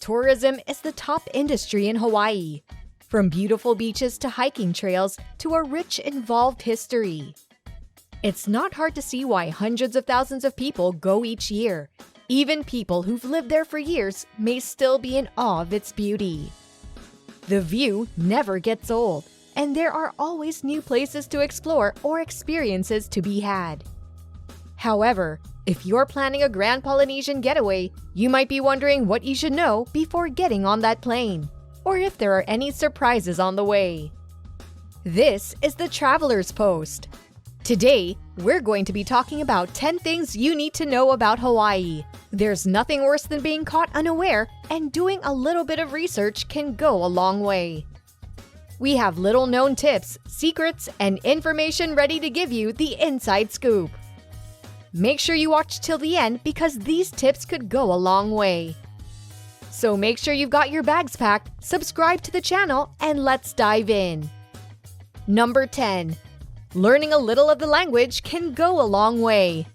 Tourism is the top industry in Hawaii. From beautiful beaches to hiking trails to a rich, involved history. It's not hard to see why hundreds of thousands of people go each year. Even people who've lived there for years may still be in awe of its beauty. The view never gets old, and there are always new places to explore or experiences to be had. However, if you're planning a grand Polynesian getaway, you might be wondering what you should know before getting on that plane, or if there are any surprises on the way. This is the Traveler's Post. Today, we're going to be talking about 10 things you need to know about Hawaii. There's nothing worse than being caught unaware, and doing a little bit of research can go a long way. We have little-known tips, secrets, and information ready to give you the inside scoop. Make sure you watch till the end because these tips could go a long way. So make sure you've got your bags packed, subscribe to the channel, and let's dive in. Number 10. Learning a little of the language can go a long way.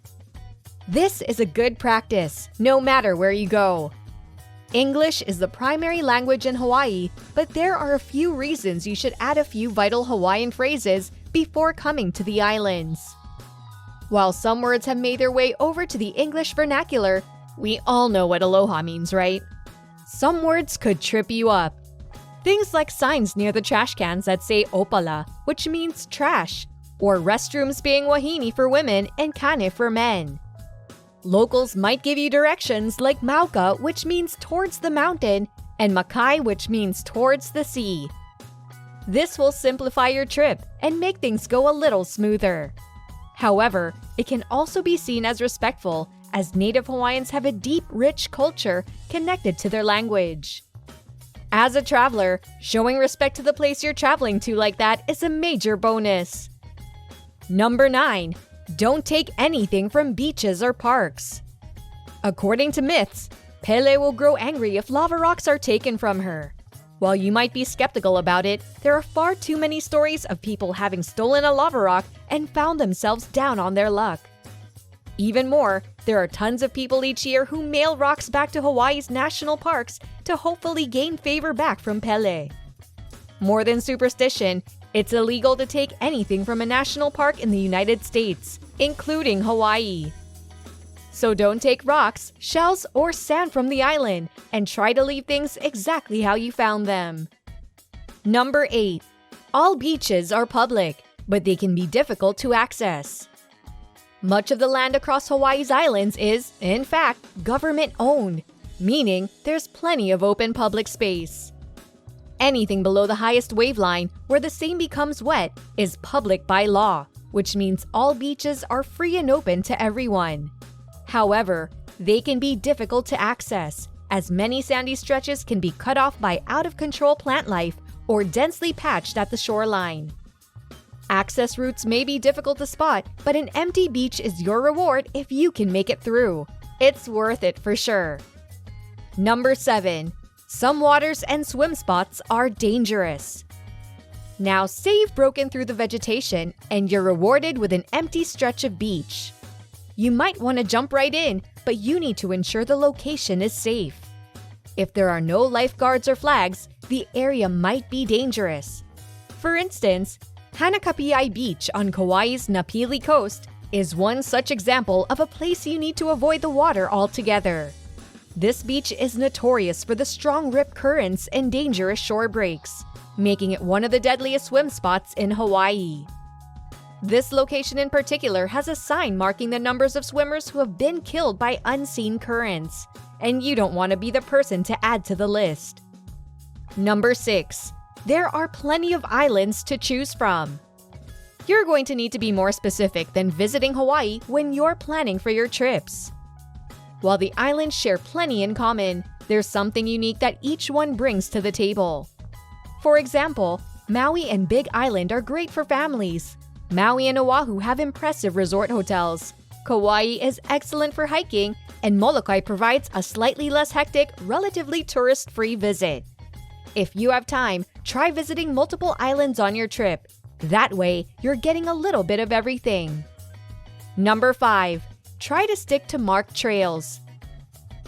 This is a good practice, no matter where you go. English is the primary language in Hawaii, but there are a few reasons you should add a few vital Hawaiian phrases before coming to the islands. While some words have made their way over to the English vernacular, we all know what aloha means, right? Some words could trip you up. Things like signs near the trash cans that say opala, which means trash, or restrooms being wahine for women and kane for men. Locals might give you directions like mauka, which means towards the mountain, and makai, which means towards the sea. This will simplify your trip and make things go a little smoother. However, it can also be seen as respectful, as Native Hawaiians have a deep, rich culture connected to their language. As a traveler, showing respect to the place you're traveling to like that is a major bonus. Number 9. Don't take anything from beaches or parks. According to myths, Pele will grow angry if lava rocks are taken from her. While you might be skeptical about it, there are far too many stories of people having stolen a lava rock and found themselves down on their luck. Even more, there are tons of people each year who mail rocks back to Hawaii's national parks to hopefully gain favor back from Pele. More than superstition, it's illegal to take anything from a national park in the United States, including Hawaii. So don't take rocks, shells, or sand from the island, and try to leave things exactly how you found them. Number 8. All beaches are public, but they can be difficult to access. Much of the land across Hawaii's islands is, in fact, government-owned, meaning there's plenty of open public space. Anything below the highest wave line, where the same becomes wet, is public by law, which means all beaches are free and open to everyone. However, they can be difficult to access, as many sandy stretches can be cut off by out-of-control plant life or densely patched at the shoreline. Access routes may be difficult to spot, but an empty beach is your reward if you can make it through. It's worth it for sure. Number 7. Some waters and swim spots are dangerous. Now, say you've broken through the vegetation and you're rewarded with an empty stretch of beach. You might want to jump right in, but you need to ensure the location is safe. If there are no lifeguards or flags, the area might be dangerous. For instance, Hanakapiai Beach on Kauai's Napili coast is one such example of a place you need to avoid the water altogether. This beach is notorious for the strong rip currents and dangerous shore breaks, making it one of the deadliest swim spots in Hawaii. This location in particular has a sign marking the numbers of swimmers who have been killed by unseen currents, and you don't want to be the person to add to the list. Number 6. There are plenty of islands to choose from. You're going to need to be more specific than visiting Hawaii when you're planning for your trips. While the islands share plenty in common, there's something unique that each one brings to the table. For example, Maui and Big Island are great for families. Maui and Oahu have impressive resort hotels. Kauai is excellent for hiking, and Molokai provides a slightly less hectic, relatively tourist-free visit. If you have time, try visiting multiple islands on your trip. That way, you're getting a little bit of everything. Number 5. Try to stick to marked trails.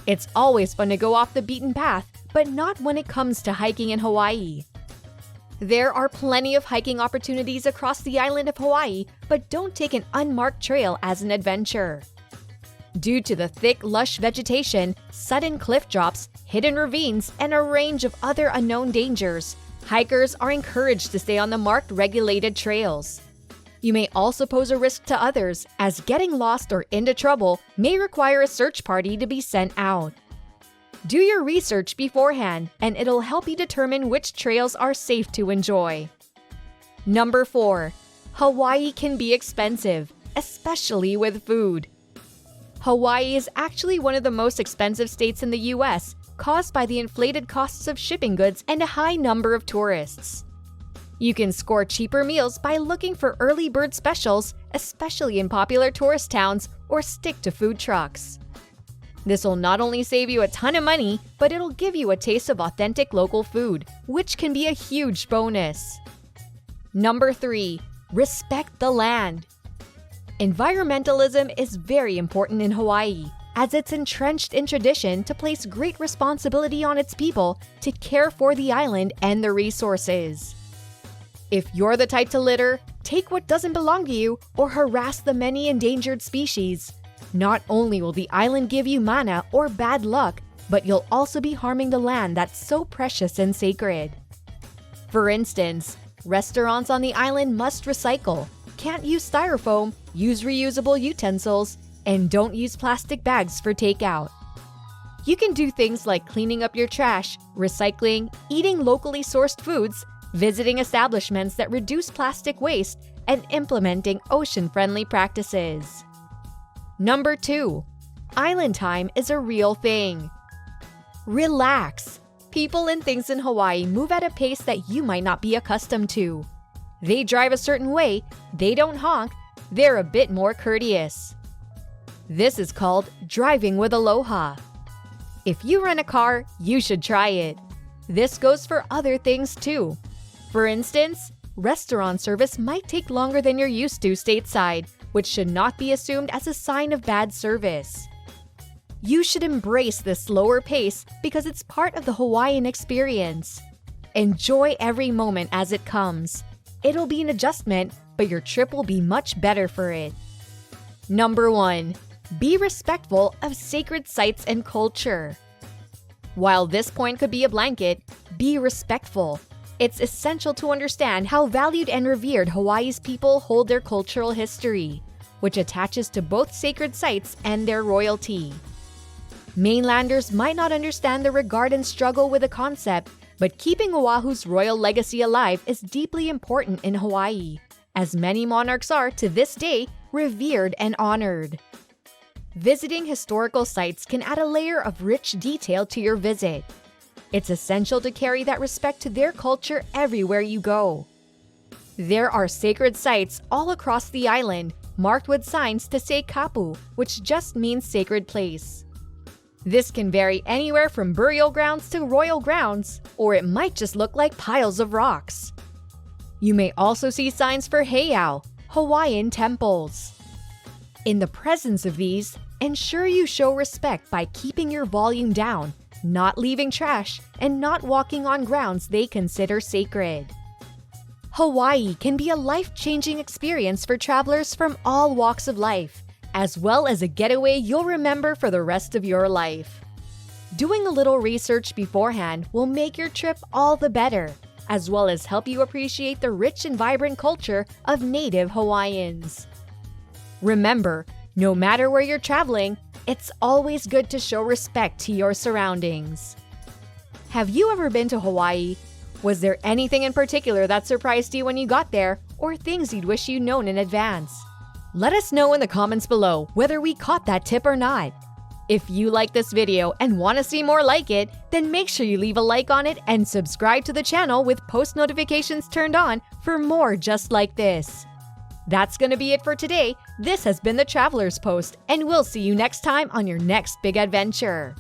It's always fun to go off the beaten path, but not when it comes to hiking in Hawaii. There are plenty of hiking opportunities across the island of Hawaii, but don't take an unmarked trail as an adventure. Due to the thick, lush vegetation, sudden cliff drops, hidden ravines, and a range of other unknown dangers, hikers are encouraged to stay on the marked, regulated trails. You may also pose a risk to others, as getting lost or into trouble may require a search party to be sent out. Do your research beforehand, and it'll help you determine which trails are safe to enjoy. Number 4. Hawaii can be expensive, especially with food. Hawaii is actually one of the most expensive states in the US, caused by the inflated costs of shipping goods and a high number of tourists. You can score cheaper meals by looking for early bird specials, especially in popular tourist towns, or stick to food trucks. This will not only save you a ton of money, but it'll give you a taste of authentic local food, which can be a huge bonus. Number 3. Respect the land. Environmentalism is very important in Hawaii, as it's entrenched in tradition to place great responsibility on its people to care for the island and the resources. If you're the type to litter, take what doesn't belong to you, or harass the many endangered species, not only will the island give you mana or bad luck, but you'll also be harming the land that's so precious and sacred. For instance, restaurants on the island must recycle, can't use styrofoam, use reusable utensils, and don't use plastic bags for takeout. You can do things like cleaning up your trash, recycling, eating locally sourced foods, visiting establishments that reduce plastic waste, and implementing ocean-friendly practices. Number 2. Island time is a real thing. Relax. People and things in Hawaii move at a pace that you might not be accustomed to. They drive a certain way, they don't honk, they're a bit more courteous. This is called driving with aloha. If you rent a car, you should try it. This goes for other things too. For instance, restaurant service might take longer than you're used to stateside, which should not be assumed as a sign of bad service. You should embrace this slower pace because it's part of the Hawaiian experience. Enjoy every moment as it comes. It'll be an adjustment, but your trip will be much better for it. Number 1. Be respectful of sacred sites and culture. While this point could be a blanket, be respectful. It's essential to understand how valued and revered Hawaii's people hold their cultural history, which attaches to both sacred sites and their royalty. Mainlanders might not understand the regard and struggle with the concept, but keeping Oahu's royal legacy alive is deeply important in Hawaii, as many monarchs are, to this day, revered and honored. Visiting historical sites can add a layer of rich detail to your visit. It's essential to carry that respect to their culture everywhere you go. There are sacred sites all across the island, marked with signs to say kapu, which just means sacred place. This can vary anywhere from burial grounds to royal grounds, or it might just look like piles of rocks. You may also see signs for heiau, Hawaiian temples. In the presence of these, ensure you show respect by keeping your volume down, not leaving trash, and not walking on grounds they consider sacred. Hawaii can be a life-changing experience for travelers from all walks of life, as well as a getaway you'll remember for the rest of your life. Doing a little research beforehand will make your trip all the better, as well as help you appreciate the rich and vibrant culture of native Hawaiians. Remember, no matter where you're traveling, it's always good to show respect to your surroundings. Have you ever been to Hawaii? Was there anything in particular that surprised you when you got there, or things you'd wish you'd known in advance? Let us know in the comments below whether we caught that tip or not. If you like this video and want to see more like it, then make sure you leave a like on it and subscribe to the channel with post notifications turned on for more just like this. That's gonna be it for today. This has been the Traveler's Post, and we'll see you next time on your next big adventure.